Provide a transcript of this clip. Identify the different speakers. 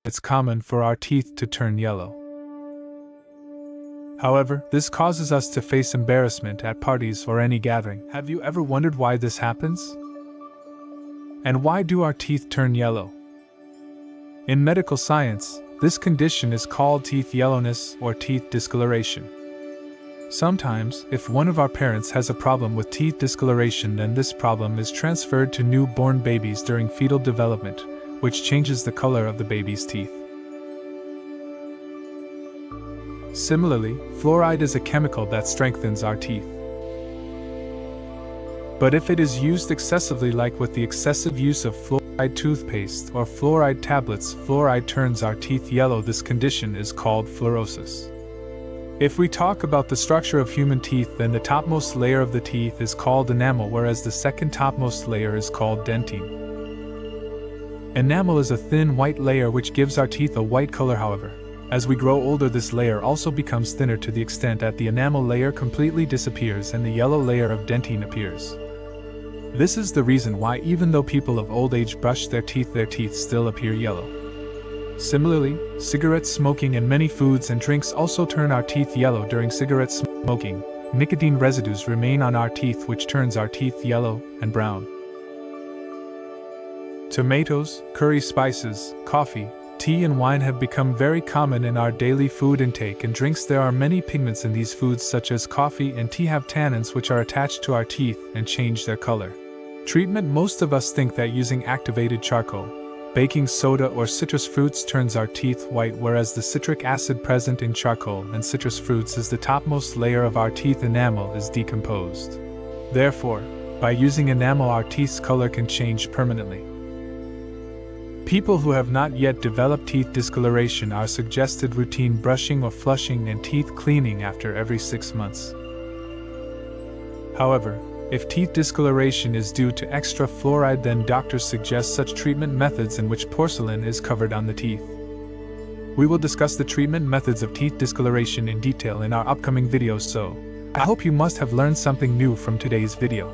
Speaker 1: it's common for our teeth to turn yellow. However, this causes us to face embarrassment at parties or any gathering. Have you ever wondered why this happens? And why do our teeth turn yellow? In medical science, this condition is called teeth yellowness or teeth discoloration. Sometimes, if one of our parents has a problem with teeth discoloration, then this problem is transferred to newborn babies during fetal development, which changes the color of the baby's teeth. Similarly, fluoride is a chemical that strengthens our teeth. But if it is used excessively, like with the excessive use of fluoride toothpaste or fluoride tablets, fluoride turns our teeth yellow. This condition is called fluorosis. If we talk about the structure of human teeth, then the topmost layer of the teeth is called enamel, whereas the second topmost layer is called dentine. Enamel is a thin white layer which gives our teeth a white color. However, as we grow older, this layer also becomes thinner to the extent that the enamel layer completely disappears and the yellow layer of dentine appears. This is the reason why even though people of old age brush their teeth still appear yellow. Similarly, cigarette smoking and many foods and drinks also turn our teeth yellow. During cigarette smoking, nicotine residues remain on our teeth, which turns our teeth yellow and brown. Tomatoes, curry spices, coffee, tea and wine have become very common in our daily food intake and drinks. There are many pigments in these foods, such as coffee and tea have tannins which are attached to our teeth and change their color. Treatment: most of us think that using activated charcoal, baking soda or citrus fruits turns our teeth white, whereas the citric acid present in charcoal and citrus fruits is the topmost layer of our teeth enamel is decomposed. Therefore, by using enamel, our teeth's color can change permanently. People who have not yet developed teeth discoloration are suggested routine brushing or flushing and teeth cleaning after every 6 months. However, if teeth discoloration is due to extra fluoride, then doctors suggest such treatment methods in which porcelain is covered on the teeth. We will discuss the treatment methods of teeth discoloration in detail in our upcoming videos, so I hope you must have learned something new from today's video.